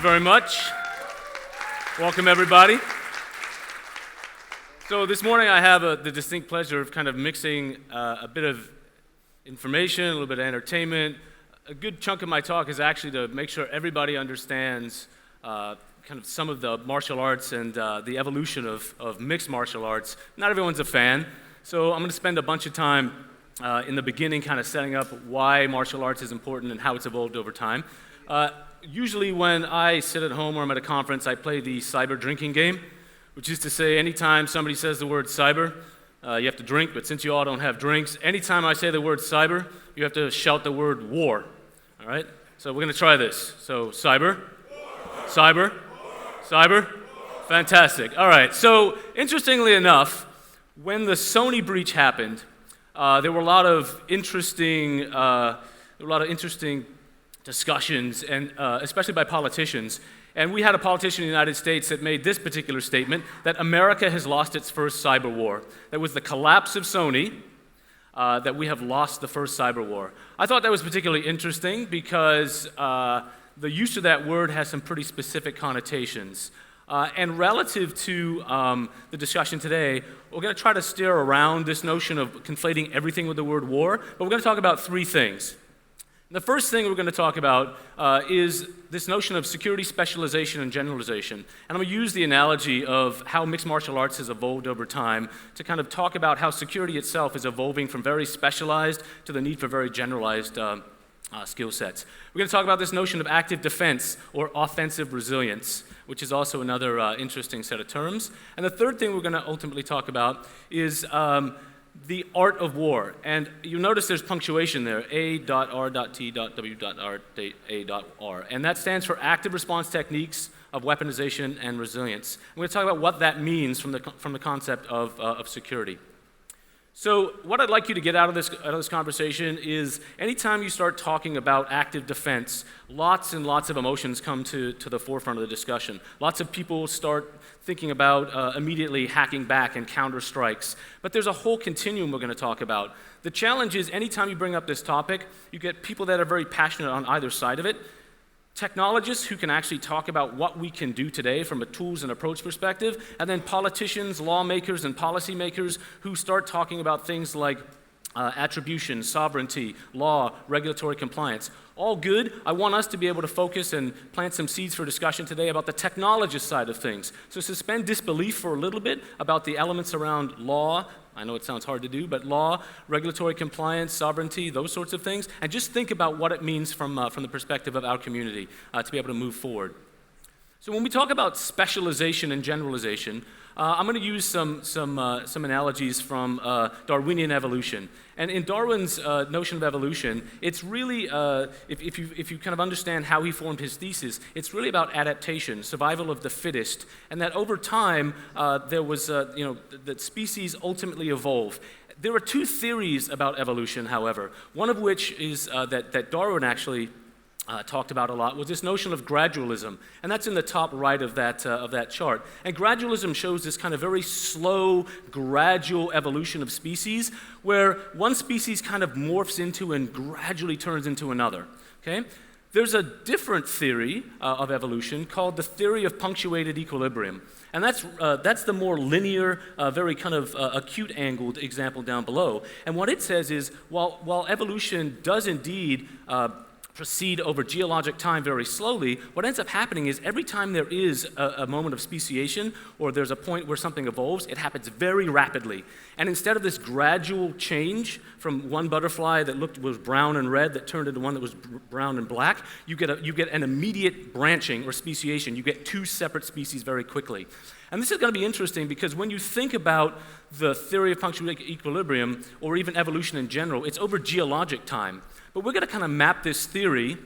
very much. Welcome, everybody. So this morning I have the distinct pleasure of kind of mixing a bit of information, a little bit of entertainment. A good chunk of my talk is actually to make sure everybody understands kind of some of the martial arts and the evolution of mixed martial arts. Not everyone's a fan, so I'm going to spend a bunch of time in the beginning kind of setting up why martial arts is important and how it's evolved over time. Usually when I sit at home or I'm at a conference, I play the cyber drinking game, which is to say anytime somebody says the word cyber, you have to drink, but since you all don't have drinks, anytime I say the word cyber, you have to shout the word war, all right? So we're going to try this. So cyber, cyber, cyber, fantastic. All right, so interestingly enough, when the Sony breach happened, there were a lot of interesting discussions, and especially by politicians. And we had a politician in the United States that made this particular statement, that America has lost its first cyber war. That was the collapse of Sony, that we have lost the first cyber war. I thought that was particularly interesting because the use of that word has some pretty specific connotations. And relative to the discussion today, we're going to try to steer around this notion of conflating everything with the word war, but we're going to talk about three things. The first thing we're going to talk about is this notion of security specialization and generalization. And I'm going to use the analogy of how mixed martial arts has evolved over time to kind of talk about how security itself is evolving from very specialized to the need for very generalized skill sets. We're going to talk about this notion of active defense or offensive resilience, which is also another interesting set of terms. And the third thing we're going to ultimately talk about is the art of war. And you'll notice there's punctuation there, A.R.T.W.A.R. And that stands for active response techniques of weaponization and resilience. I'm going to talk about what that means from the concept of security. So what I'd like you to get out of this conversation is anytime you start talking about active defense, lots and lots of emotions come to the forefront of the discussion. Lots of people start thinking about immediately hacking back and counter strikes. But there's a whole continuum we're going to talk about. The challenge is anytime you bring up this topic, you get people that are very passionate on either side of it. Technologists who can actually talk about what we can do today from a tools and approach perspective, and then politicians, lawmakers, and policymakers who start talking about things like attribution, sovereignty, law, regulatory compliance. All good. I want us to be able to focus and plant some seeds for discussion today about the technologist side of things. So suspend disbelief for a little bit about the elements around law. I know it sounds hard to do, but law, regulatory compliance, sovereignty, those sorts of things, and just think about what it means from the perspective of our community to be able to move forward. So when we talk about specialization and generalization, I'm going to use some analogies from Darwinian evolution. And in Darwin's notion of evolution, it's really, if you kind of understand how he formed his thesis, it's really about adaptation, survival of the fittest, and that over time there was, that species ultimately evolve. There are two theories about evolution, however, one of which is that Darwin actually talked about a lot was this notion of gradualism, and that's in the top right of that chart. And gradualism shows this kind of very slow, gradual evolution of species, where one species kind of morphs into and gradually turns into another. Okay? There's a different theory of evolution called the theory of punctuated equilibrium, and that's the more linear, very kind of acute angled example down below. And what it says is, while evolution does indeed proceed over geologic time very slowly, what ends up happening is every time there is a moment of speciation or there's a point where something evolves, it happens very rapidly. And instead of this gradual change from one butterfly that was brown and red that turned into one that was brown and black, you get an immediate branching or speciation. You get two separate species very quickly. And this is going to be interesting because when you think about the theory of punctuated equilibrium or even evolution in general, it's over geologic time. But we're going to kind of map this theory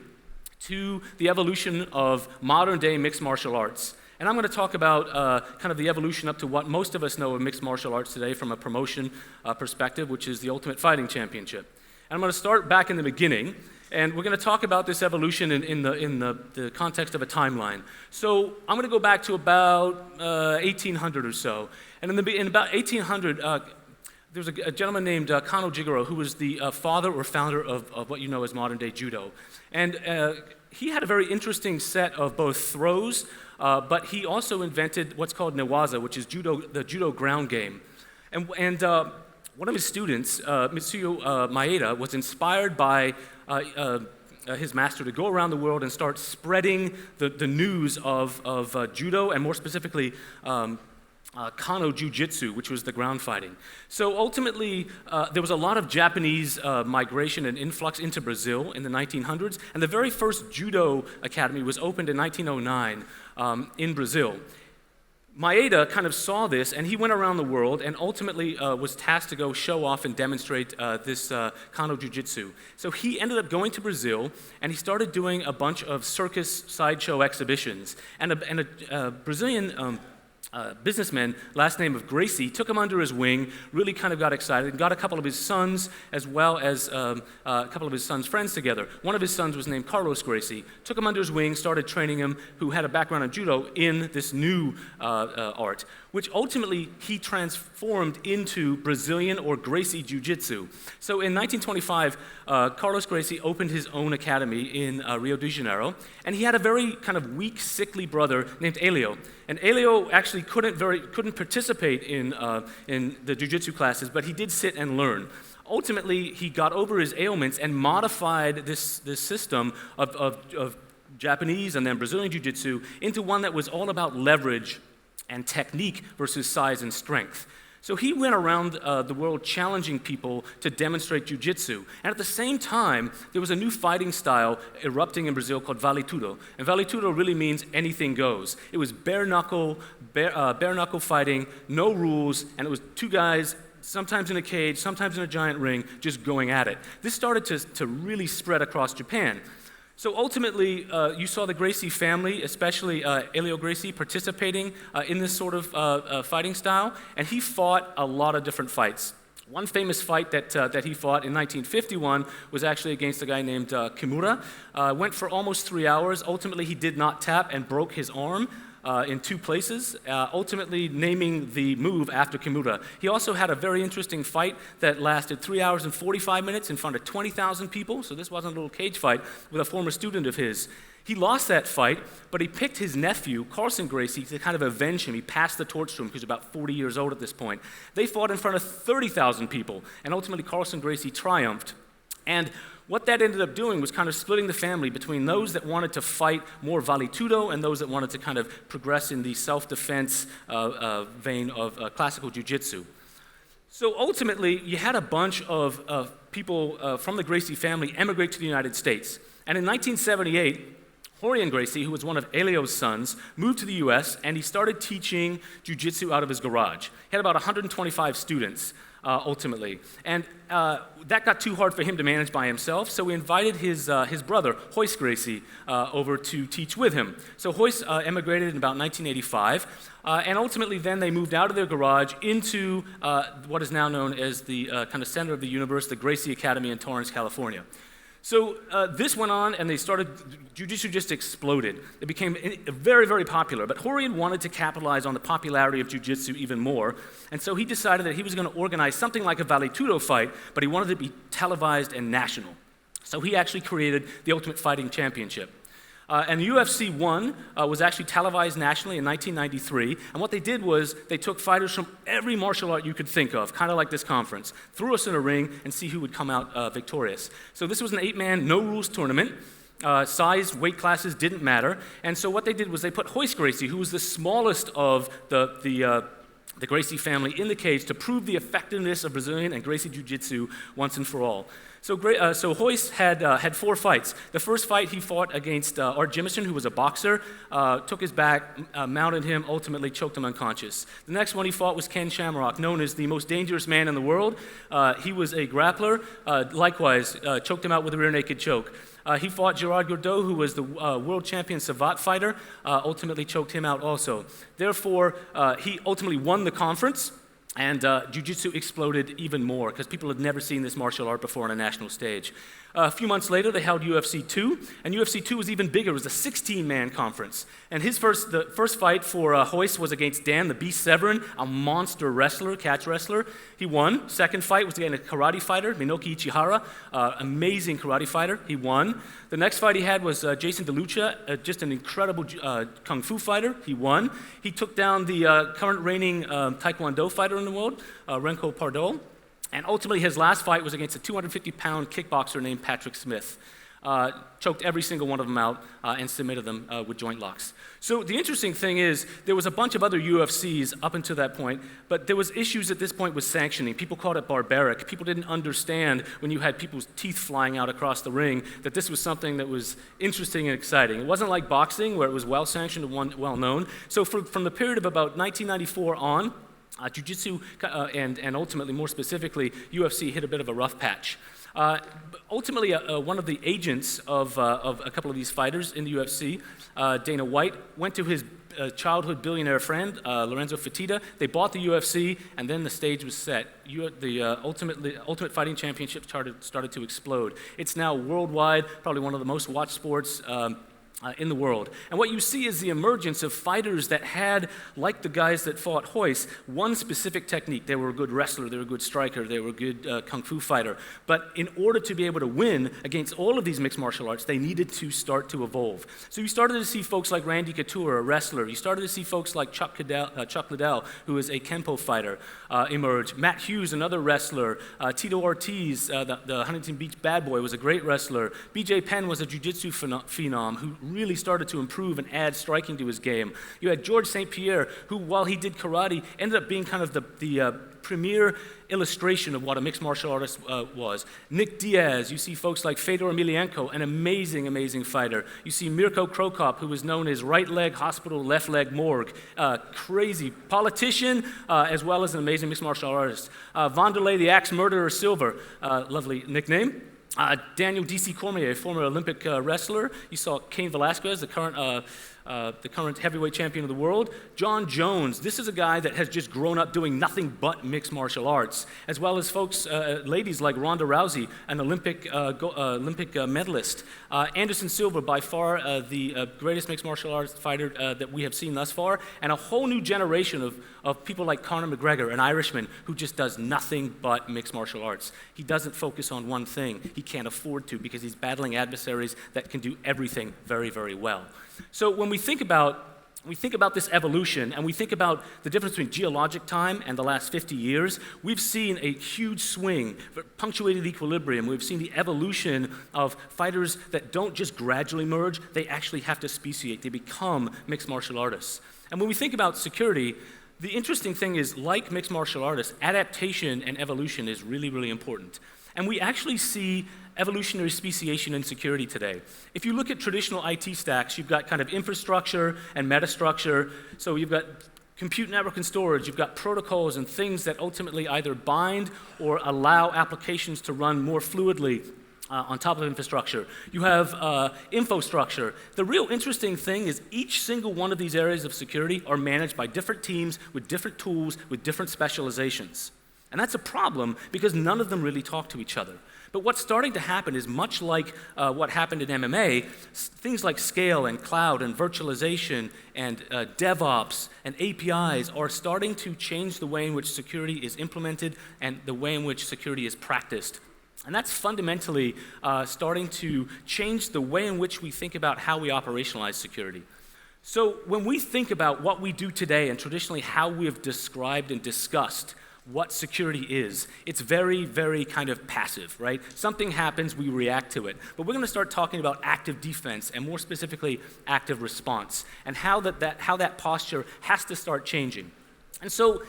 to the evolution of modern-day mixed martial arts. And I'm going to talk about kind of the evolution up to what most of us know of mixed martial arts today from a promotion perspective, which is the Ultimate Fighting Championship. And I'm going to start back in the beginning, and we're going to talk about this evolution in the context of a timeline. So I'm going to go back to about 1800 or so. And in about 1800, there was a gentleman named Kano Jigoro who was the father or founder of what you know as modern-day judo. And he had a very interesting set of both throws, but he also invented what's called newaza, which is the judo ground game. And one of his students, Mitsuyo Maeda, was inspired by his master to go around the world and start spreading the news of judo, and more specifically, Kano Jiu-Jitsu, which was the ground fighting. So ultimately, there was a lot of Japanese migration and influx into Brazil in the 1900s, and the very first judo academy was opened in 1909 in Brazil. Maeda kind of saw this, and he went around the world and ultimately was tasked to go show off and demonstrate this Kano Jiu-Jitsu. So he ended up going to Brazil, and he started doing a bunch of circus sideshow exhibitions. And a Brazilian businessman, last name of Gracie, took him under his wing, really kind of got excited, and got a couple of his sons as well as a couple of his sons' friends together. One of his sons was named Carlos Gracie, took him under his wing, started training him, who had a background in judo, in this new art, which ultimately he transformed into Brazilian or Gracie Jiu-Jitsu. So in 1925, Carlos Gracie opened his own academy in Rio de Janeiro, and he had a very kind of weak, sickly brother named Elio. And Elio actually couldn't participate in the jiu-jitsu classes, but he did sit and learn. Ultimately, he got over his ailments and modified this system of Japanese and then Brazilian jiu-jitsu into one that was all about leverage and technique versus size and strength. So he went around the world challenging people to demonstrate jiu-jitsu. And at the same time, there was a new fighting style erupting in Brazil called vale tudo. And vale tudo really means anything goes. It was bare knuckle fighting, no rules, and it was two guys, sometimes in a cage, sometimes in a giant ring, just going at it. This started to really spread across Japan. So ultimately, you saw the Gracie family, especially Elio Gracie, participating in this sort of fighting style, and he fought a lot of different fights. One famous fight that he fought in 1951 was actually against a guy named Kimura. Went for almost 3 hours. Ultimately, he did not tap and broke his arm in two places, ultimately naming the move after Kimura. He also had a very interesting fight that lasted 3 hours and 45 minutes in front of 20,000 people, so this wasn't a little cage fight, with a former student of his. He lost that fight, but he picked his nephew, Carlson Gracie, to kind of avenge him. He passed the torch to him, who's about 40 years old at this point. They fought in front of 30,000 people, and ultimately Carlson Gracie triumphed. And what that ended up doing was kind of splitting the family between those that wanted to fight more vale tudo and those that wanted to kind of progress in the self-defense vein of classical jiu-jitsu. So ultimately, you had a bunch of people from the Gracie family emigrate to the United States. And in 1978, Rorion Gracie, who was one of Elio's sons, moved to the US, and he started teaching jiu-jitsu out of his garage. He had about 125 students. Ultimately. And that got too hard for him to manage by himself, so he invited his brother, Royce Gracie, over to teach with him. So Royce emigrated in about 1985, and ultimately then they moved out of their garage into what is now known as the kind of center of the universe, the Gracie Academy in Torrance, California. So this went on, and jiu-jitsu just exploded. It became very, very popular, but Rorion wanted to capitalize on the popularity of jiu-jitsu even more, and so he decided that he was going to organize something like a vale tudo fight, but he wanted it to be televised and national. So he actually created the Ultimate Fighting Championship. And UFC 1 was actually televised nationally in 1993, and what they did was they took fighters from every martial art you could think of, kind of like this conference, threw us in a ring, and see who would come out victorious. So this was an 8-man, no-rules tournament. Size, weight classes didn't matter, and so what they did was they put Royce Gracie, who was the smallest of the Gracie family, in the cage to prove the effectiveness of Brazilian and Gracie Jiu-Jitsu once and for all. So Royce had 4 fights. The first fight he fought against Art Jimison, who was a boxer, took his back, mounted him, ultimately choked him unconscious. The next one he fought was Ken Shamrock, known as the most dangerous man in the world. He was a grappler, likewise choked him out with a rear naked choke. He fought Gerard Gordeau, who was the world champion Savate fighter, ultimately choked him out also. Therefore, he ultimately won the conference. And Jiu-Jitsu exploded even more because people had never seen this martial art before on a national stage. A few months later, they held UFC 2, and UFC 2 was even bigger. It was a 16-man conference. And the first fight for Royce was against Dan the Beast Severin, a monster wrestler, catch wrestler. He won. Second fight was against a karate fighter, Minoki Ichihara, amazing karate fighter. He won. The next fight he had was Jason DeLucia, just an incredible kung fu fighter. He won. He took down the current reigning Taekwondo fighter in the world, Renko Pardol. And ultimately, his last fight was against a 250-pound kickboxer named Patrick Smith. Choked every single one of them out and submitted them with joint locks. So the interesting thing is, there was a bunch of other UFCs up until that point, but there was issues at this point with sanctioning. People called it barbaric. People didn't understand when you had people's teeth flying out across the ring that this was something that was interesting and exciting. It wasn't like boxing, where it was well-sanctioned and well-known. So from the period of about 1994 on, Jiu-Jitsu and ultimately, more specifically, UFC hit a bit of a rough patch. Ultimately, one of the agents of a couple of these fighters in the UFC, Dana White, went to his childhood billionaire friend, Lorenzo Fertitta. They bought the UFC, and then the stage was set. The Ultimate Fighting Championship started to explode. It's now worldwide, probably one of the most watched sports in the world. And what you see is the emergence of fighters that had, like the guys that fought Royce, one specific technique. They were a good wrestler, they were a good striker, they were a good kung fu fighter. But in order to be able to win against all of these mixed martial arts, they needed to start to evolve. So you started to see folks like Randy Couture, a wrestler. You started to see folks like Chuck Liddell, who is a Kempo fighter, emerge. Matt Hughes, another wrestler. Tito Ortiz, the Huntington Beach bad boy, was a great wrestler. BJ Penn was a jiu-jitsu phenom who really started to improve and add striking to his game. You had George St. Pierre, who, while he did karate, ended up being kind of the premier illustration of what a mixed martial artist was. Nick Diaz, you see folks like Fedor Emelianenko, an amazing, amazing fighter. You see Mirko Krokop, who was known as right leg hospital, left leg morgue. Crazy politician, as well as an amazing mixed martial artist. Vanderlei the Axe Murderer Silver, lovely nickname. Daniel D.C. Cormier, former Olympic wrestler. You saw Cain Velasquez, the current heavyweight champion of the world. John Jones, this is a guy that has just grown up doing nothing but mixed martial arts, as well as folks, ladies like Ronda Rousey, an Olympic medalist. Anderson Silva, by far the greatest mixed martial arts fighter that we have seen thus far, and a whole new generation of people like Conor McGregor, an Irishman, who just does nothing but mixed martial arts. He doesn't focus on one thing. He can't afford to because he's battling adversaries that can do everything very, very well. So when we think about this evolution, and we think about the difference between geologic time and the last 50 years, we've seen a huge swing, punctuated equilibrium. We've seen the evolution of fighters that don't just gradually merge, they actually have to speciate. They become mixed martial artists. And when we think about security, the interesting thing is, like mixed martial artists, adaptation and evolution is really, really important. And we actually see evolutionary speciation in security today. If you look at traditional IT stacks, you've got kind of infrastructure and metastructure. So you've got compute, network, and storage. You've got protocols and things that ultimately either bind or allow applications to run more fluidly on top of infrastructure. You have infrastructure. The real interesting thing is each single one of these areas of security are managed by different teams with different tools, with different specializations. And that's a problem because none of them really talk to each other. But what's starting to happen is much like what happened in MMA, things like scale and cloud and virtualization and DevOps and APIs are starting to change the way in which security is implemented and the way in which security is practiced. And that's fundamentally starting to change the way in which we think about how we operationalize security. So when we think about what we do today and traditionally how we have described and discussed what security is, it's very, very kind of passive, right? Something happens, we react to it. But we're going to start talking about active defense and more specifically active response and how that posture has to start changing. And so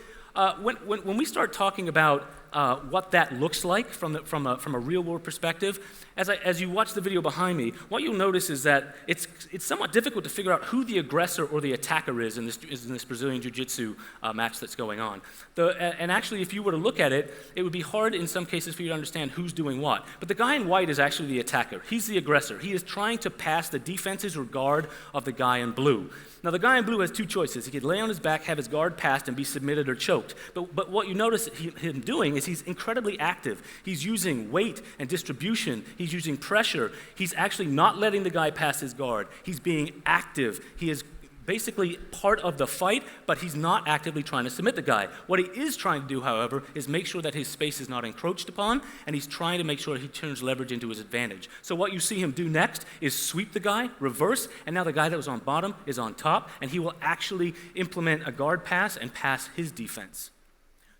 when we start talking about what that looks like from a real-world perspective. As you watch the video behind me, what you'll notice is that it's somewhat difficult to figure out who the aggressor or the attacker is in this Brazilian Jiu-Jitsu match that's going on. And actually, if you were to look at it, it would be hard in some cases for you to understand who's doing what. But the guy in white is actually the attacker. He's the aggressor. He is trying to pass the defenses or guard of the guy in blue. Now, the guy in blue has two choices. He could lay on his back, have his guard passed, and be submitted or choked. But what you notice him doing is he's incredibly active. He's using weight and distribution. He's using pressure. He's actually not letting the guy pass his guard. He's being active. He is basically part of the fight, but he's not actively trying to submit the guy. What he is trying to do, however, is make sure that his space is not encroached upon, and he's trying to make sure he turns leverage into his advantage. So what you see him do next is sweep the guy, reverse, and now the guy that was on bottom is on top, and he will actually implement a guard pass and pass his defense.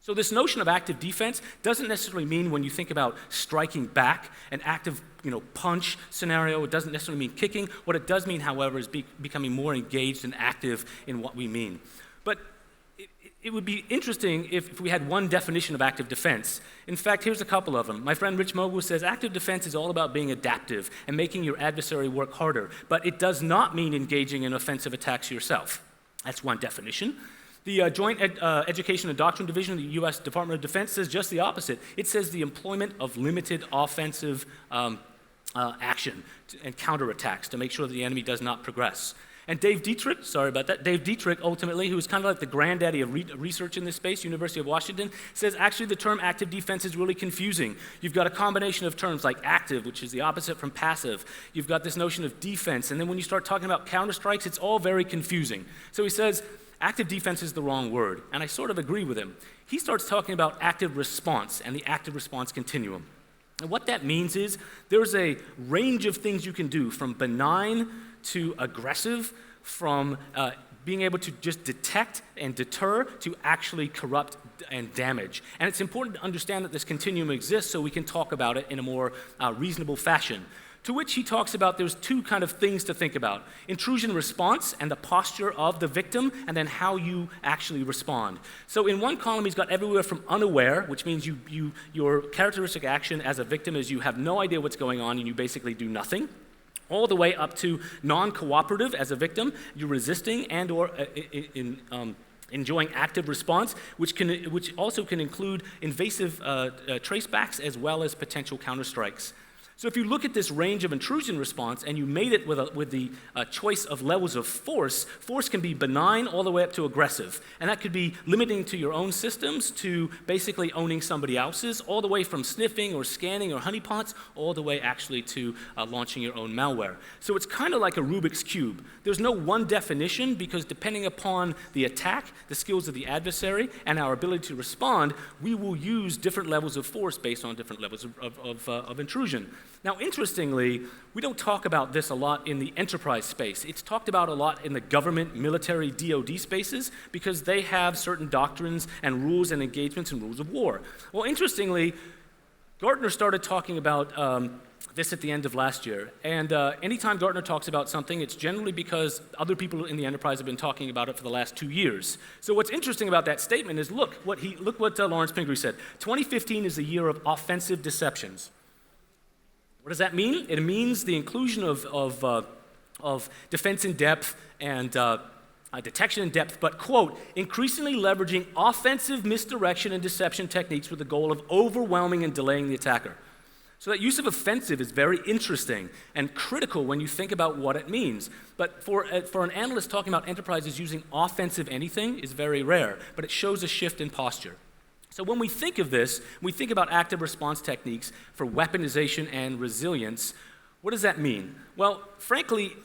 So this notion of active defense doesn't necessarily mean when you think about striking back, an active punch scenario. It doesn't necessarily mean kicking. What it does mean, however, is becoming more engaged and active in what we mean. But it would be interesting if we had one definition of active defense. In fact, here's a couple of them. My friend Rich Mogul says active defense is all about being adaptive and making your adversary work harder, but it does not mean engaging in offensive attacks yourself. That's one definition. The Joint Education and Doctrine Division of the U.S. Department of Defense says just the opposite. It says the employment of limited offensive action and counterattacks to make sure that the enemy does not progress. And Dave Dietrich, ultimately, who is kind of like the granddaddy of research in this space, University of Washington, says actually the term active defense is really confusing. You've got a combination of terms like active, which is the opposite from passive. You've got this notion of defense, and then when you start talking about counterstrikes, it's all very confusing. So he says, active defense is the wrong word, and I sort of agree with him. He starts talking about active response and the active response continuum. And what that means is there's a range of things you can do, from benign to aggressive, from being able to just detect and deter to actually corrupt and damage. And it's important to understand that this continuum exists so we can talk about it in a more reasonable fashion. To which he talks about there's two kind of things to think about: intrusion response and the posture of the victim, and then how you actually respond. So in one column, he's got everywhere from unaware, which means your characteristic action as a victim is you have no idea what's going on and you basically do nothing, all the way up to non-cooperative as a victim, you're resisting and or enjoying active response, which also can include invasive tracebacks as well as potential counterstrikes. So if you look at this range of intrusion response and you made it with the choice of levels of force can be benign all the way up to aggressive. And that could be limiting to your own systems to basically owning somebody else's, all the way from sniffing or scanning or honeypots, all the way actually to launching your own malware. So it's kind of like a Rubik's Cube. There's no one definition because depending upon the attack, the skills of the adversary, and our ability to respond, we will use different levels of force based on different levels of intrusion. Now, interestingly, we don't talk about this a lot in the enterprise space. It's talked about a lot in the government, military, DoD spaces because they have certain doctrines and rules and engagements and rules of war. Well, interestingly, Gartner started talking about this at the end of last year. And anytime Gartner talks about something, it's generally because other people in the enterprise have been talking about it for the last 2 years. So what's interesting about that statement is look what Lawrence Pingree said. 2015 is the year of offensive deceptions. What does that mean? It means the inclusion of defense in depth and detection in depth, but, quote, increasingly leveraging offensive misdirection and deception techniques with the goal of overwhelming and delaying the attacker. So that use of offensive is very interesting and critical when you think about what it means. But for an analyst talking about enterprises using offensive anything is very rare, but it shows a shift in posture. So when we think of this, we think about active response techniques for weaponization and resilience. What does that mean? Well, frankly,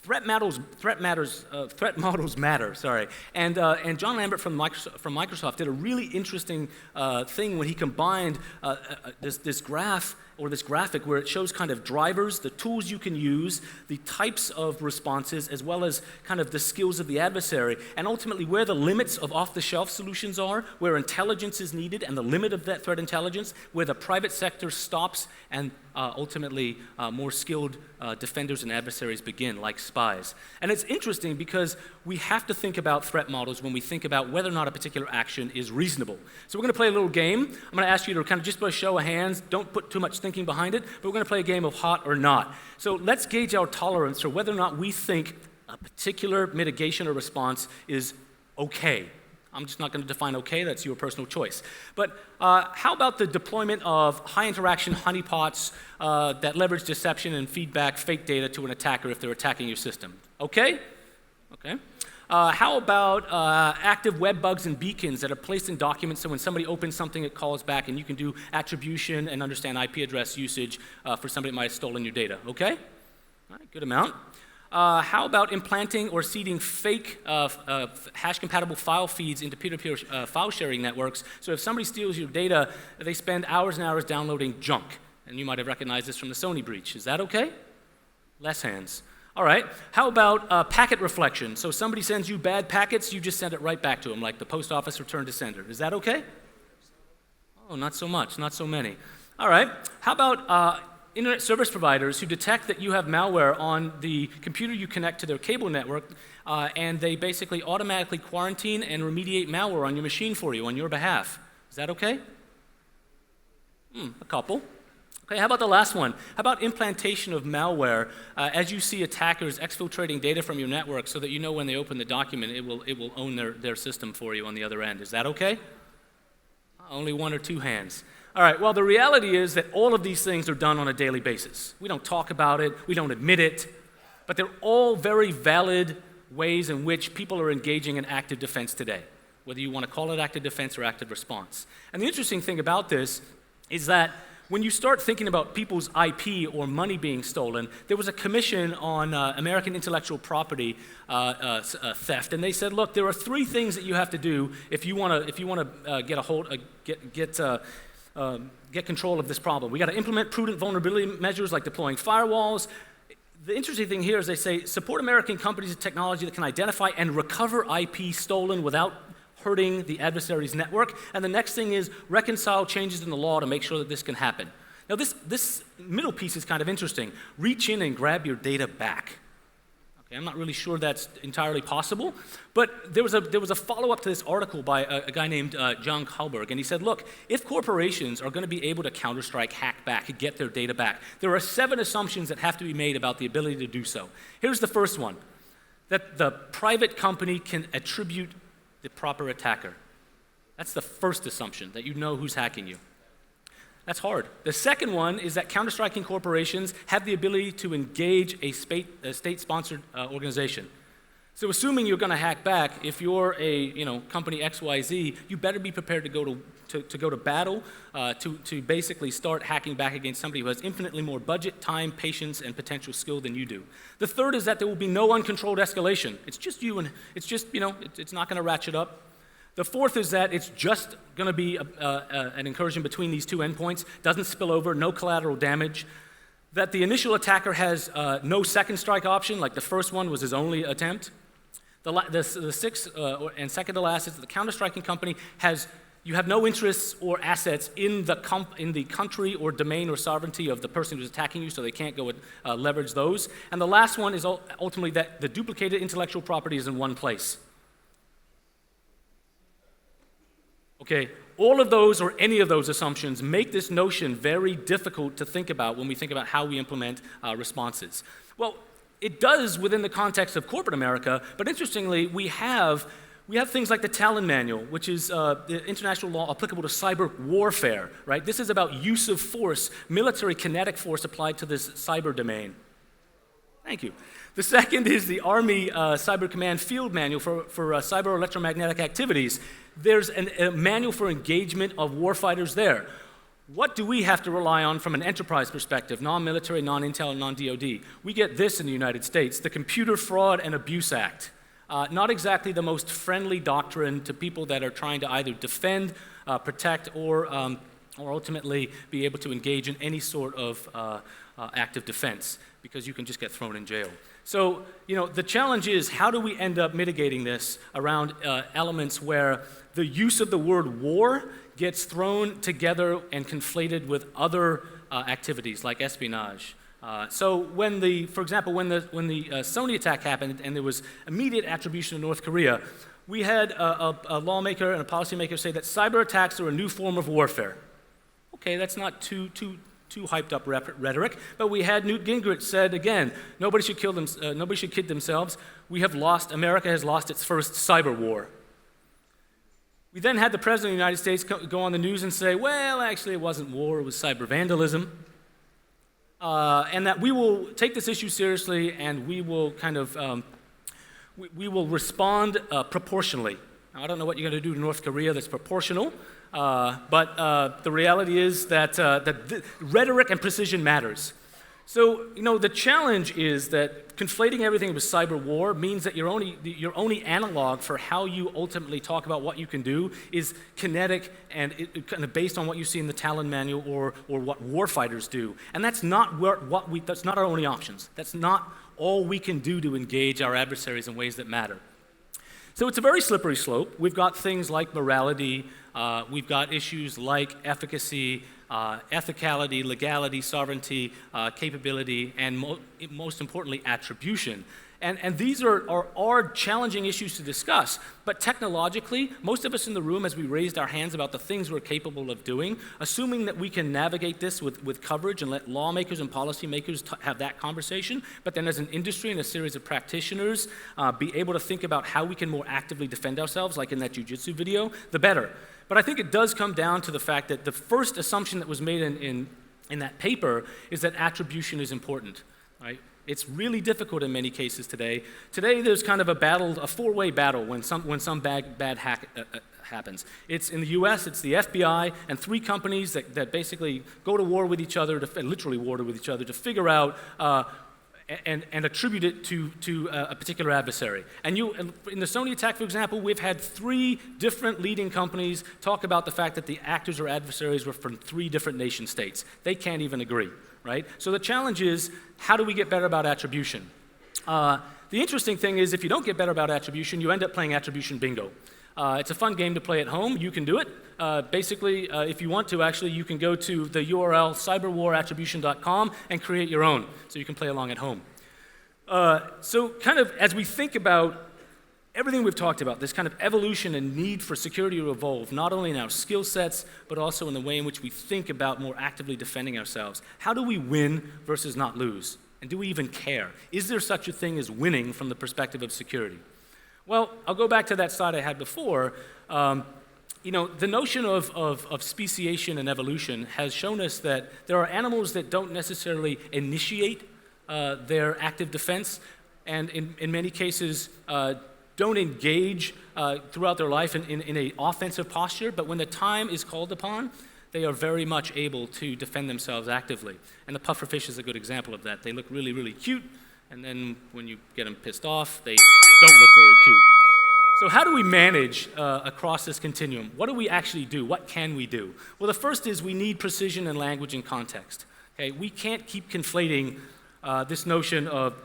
threat models matter. Sorry, and John Lambert from Microsoft did a really interesting thing when he combined this graph or this graphic where it shows kind of drivers, the tools you can use, the types of responses, as well as kind of the skills of the adversary, and ultimately where the limits of off-the-shelf solutions are, where intelligence is needed, and the limit of that threat intelligence, where the private sector stops, and ultimately more skilled defenders and adversaries begin, like spies. And it's interesting because we have to think about threat models when we think about whether or not a particular action is reasonable. So we're going to play a little game. I'm going to ask you to kind of just by a show of hands, don't put too much thinking behind it, but we're going to play a game of hot or not. So let's gauge our tolerance for whether or not we think a particular mitigation or response is okay. I'm just not going to define okay, that's your personal choice. But how about the deployment of high-interaction honeypots that leverage deception and feedback fake data to an attacker if they're attacking your system? Okay? Okay. How about active web bugs and beacons that are placed in documents so when somebody opens something, it calls back and you can do attribution and understand IP address usage for somebody that might have stolen your data? Okay? All right, good amount. How about implanting or seeding fake hash-compatible file feeds into peer-to-peer file sharing networks? So if somebody steals your data, they spend hours and hours downloading junk. And you might have recognized this from the Sony breach. Is that okay? Less hands. All right. How about packet reflection? So somebody sends you bad packets, you just send it right back to them, like the post office return to sender. Is that okay? Oh, not so much, not so many. All right. How about internet service providers who detect that you have malware on the computer you connect to their cable network, and they basically automatically quarantine and remediate malware on your machine for you on your behalf? Is that okay? A couple. Okay, how about the last one? How about implantation of malware as you see attackers exfiltrating data from your network so that you know when they open the document, it will own their system for you on the other end? Is that okay? Only one or two hands. All right, well, the reality is that all of these things are done on a daily basis. We don't talk about it, we don't admit it, but they're all very valid ways in which people are engaging in active defense today, whether you want to call it active defense or active response. And the interesting thing about this is that when you start thinking about people's IP or money being stolen, there was a commission on American intellectual property theft, and they said, look, there are three things that you have to do if you want to get control of this problem. We got to implement prudent vulnerability measures like deploying firewalls. The interesting thing here is they say support American companies and technology that can identify and recover IP stolen without hurting the adversary's network. And the next thing is reconcile changes in the law to make sure that this can happen. Now this middle piece is kind of interesting. Reach in and grab your data back. Okay, I'm not really sure that's entirely possible, but there was a follow-up to this article by a guy named John Kalberg, and he said, look, if corporations are going to be able to counter-strike, hack back, and get their data back, there are 7 assumptions that have to be made about the ability to do so. Here's the first one, that the private company can attribute the proper attacker. That's the first assumption, that you know who's hacking you. That's hard. The second one is that counter-striking corporations have the ability to engage a state-sponsored organization. So assuming you're going to hack back, if you're a company XYZ, you better be prepared to go to battle to basically start hacking back against somebody who has infinitely more budget, time, patience, and potential skill than you do. The third is that there will be no uncontrolled escalation. It's just you, and it's just it's not going to ratchet up. The fourth is that it's just going to be an incursion between these two endpoints, doesn't spill over, no collateral damage. That the initial attacker has no second strike option, like the first one was his only attempt. The sixth and second to last is that the counter-striking company you have no interests or assets in the country or domain or sovereignty of the person who's attacking you, so they can't go leverage those. And the last one is ultimately that the duplicated intellectual property is in one place. Okay, all of those or any of those assumptions make this notion very difficult to think about when we think about how we implement responses. Well, it does within the context of corporate America, but interestingly, we have things like the Talon Manual, which is the international law applicable to cyber warfare, right? This is about use of force, military kinetic force applied to this cyber domain. Thank you. The second is the Army Cyber Command Field Manual for cyber electromagnetic activities. There's a manual for engagement of warfighters there. What do we have to rely on from an enterprise perspective, non-military, non-intel, and non-DoD? We get this in the United States, the Computer Fraud and Abuse Act. Not exactly the most friendly doctrine to people that are trying to either defend, protect, or or ultimately be able to engage in any sort of active defense, because you can just get thrown in jail. So, the challenge is, how do we end up mitigating this around elements where the use of the word war gets thrown together and conflated with other activities like espionage. So for example, when the Sony attack happened and there was immediate attribution in North Korea, we had a lawmaker and a policymaker say that cyber attacks are a new form of warfare. Okay, that's not too hyped up rhetoric, but we had Newt Gingrich said again, nobody should kid themselves. America has lost its first cyber war. We then had the President of the United States go on the news and say, well, actually it wasn't war, it was cyber vandalism. And that we will take this issue seriously and we will we will respond proportionally. Now, I don't know what you're going to do to North Korea that's proportional, but the reality is that rhetoric and precision matters. So, the challenge is that conflating everything with cyber war means that your only analog for how you ultimately talk about what you can do is kinetic and kind of based on what you see in the Talon manual or what warfighters do. And that's not that's not our only options. That's not all we can do to engage our adversaries in ways that matter. So it's a very slippery slope. We've got things like morality, we've got issues like efficacy, ethicality, legality, sovereignty, capability, and most importantly, attribution. And these are challenging issues to discuss, but technologically, most of us in the room, as we raised our hands about the things we're capable of doing, assuming that we can navigate this with coverage and let lawmakers and policymakers have that conversation, but then as an industry and a series of practitioners be able to think about how we can more actively defend ourselves, like in that Jiu-Jitsu video, the better. But I think it does come down to the fact that the first assumption that was made in that paper is that attribution is important, right? It's really difficult in many cases today. Today there's kind of a four-way battle when some bad hack happens. It's in the US, it's the FBI, and three companies that basically go to war with each other, literally war with each other, to figure out and attribute it to a particular adversary. And in the Sony attack, for example, we've had three different leading companies talk about the fact that the actors or adversaries were from three different nation states. They can't even agree, right? So the challenge is, how do we get better about attribution? The interesting thing is, if you don't get better about attribution, you end up playing attribution bingo. It's a fun game to play at home. You can do it. Basically, if you want to, actually, you can go to the URL cyberwarattribution.com and create your own, so you can play along at home. So kind of as we think about everything we've talked about, this kind of evolution and need for security to evolve, not only in our skill sets, but also in the way in which we think about more actively defending ourselves. How do we win versus not lose? And do we even care? Is there such a thing as winning from the perspective of security? Well, I'll go back to that slide I had before. The notion of speciation and evolution has shown us that there are animals that don't necessarily initiate their active defense, and in many cases don't engage throughout their life in an offensive posture, but when the time is called upon, they are very much able to defend themselves actively. And the pufferfish is a good example of that. They look really, really cute, and then when you get them pissed off, they don't look very cute. So how do we manage across this continuum? What do we actually do? What can we do? Well, the first is we need precision in language and context. Okay? We can't keep conflating this notion of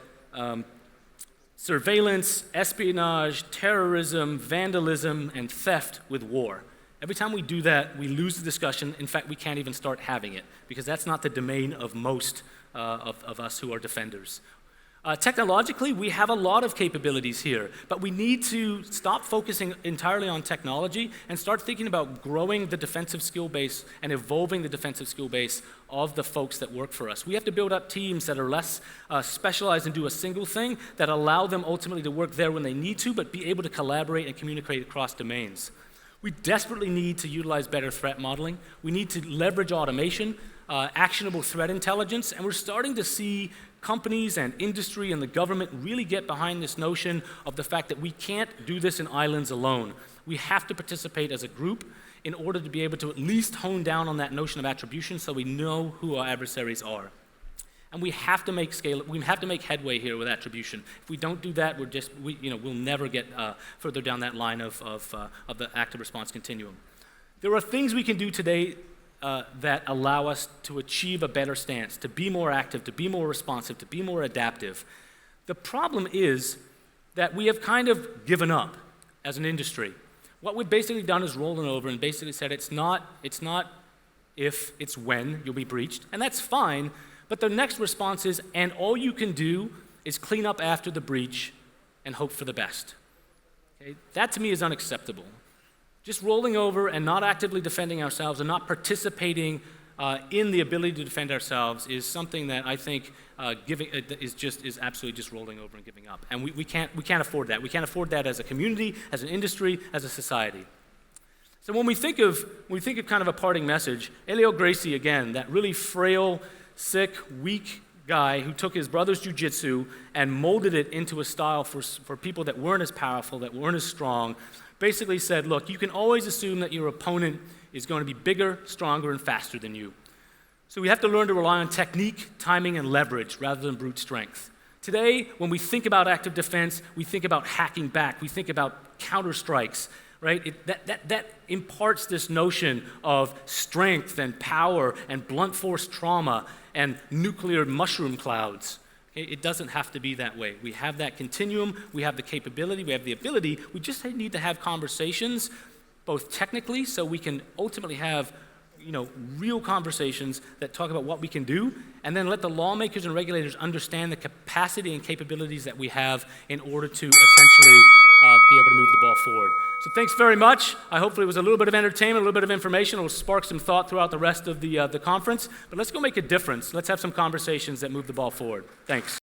surveillance, espionage, terrorism, vandalism, and theft with war. Every time we do that, we lose the discussion. In fact, we can't even start having it, because that's not the domain of most of us who are defenders. Technologically, we have a lot of capabilities here, but we need to stop focusing entirely on technology and start thinking about growing the defensive skill base and evolving the defensive skill base of the folks that work for us. We have to build up teams that are less specialized and do a single thing, that allow them ultimately to work there when they need to, but be able to collaborate and communicate across domains. We desperately need to utilize better threat modeling. We need to leverage automation, actionable threat intelligence, and we're starting to see companies and industry and the government really get behind this notion of the fact that we can't do this in islands alone. We have to participate as a group in order to be able to at least hone down on that notion of attribution so we know who our adversaries are. And we have to make headway here with attribution. If we don't do that, we'll never get further down that line of the active response continuum. There are things we can do today that allow us to achieve a better stance, to be more active, to be more responsive, to be more adaptive. The problem is that we have kind of given up as an industry. What we've basically done is rolling over and basically said it's not if, it's when you'll be breached, and that's fine, but the next response is, and all you can do is clean up after the breach and hope for the best. Okay? That to me is unacceptable. Just rolling over and not actively defending ourselves and not participating in the ability to defend ourselves is something that I think is absolutely just rolling over and giving up. And we can't afford that. We can't afford that as a community, as an industry, as a society. So when we think of kind of a parting message, Helio Gracie, again, that really frail, sick, weak guy who took his brother's jiu-jitsu and molded it into a style for people that weren't as powerful, that weren't as strong, basically said, look, you can always assume that your opponent is going to be bigger, stronger, and faster than you. So we have to learn to rely on technique, timing, and leverage rather than brute strength. Today, when we think about active defense, we think about hacking back, we think about counter strikes, right? That imparts this notion of strength and power and blunt force trauma and nuclear mushroom clouds. Okay? It doesn't have to be that way. We have that continuum, we have the capability, we have the ability. We just need to have conversations, both technically, so we can ultimately have real conversations that talk about what we can do, and then let the lawmakers and regulators understand the capacity and capabilities that we have in order to essentially be able to move the ball forward. So thanks very much. I hopefully it was a little bit of entertainment, a little bit of information. It will spark some thought throughout the rest of the conference. But let's go make a difference. Let's have some conversations that move the ball forward. Thanks.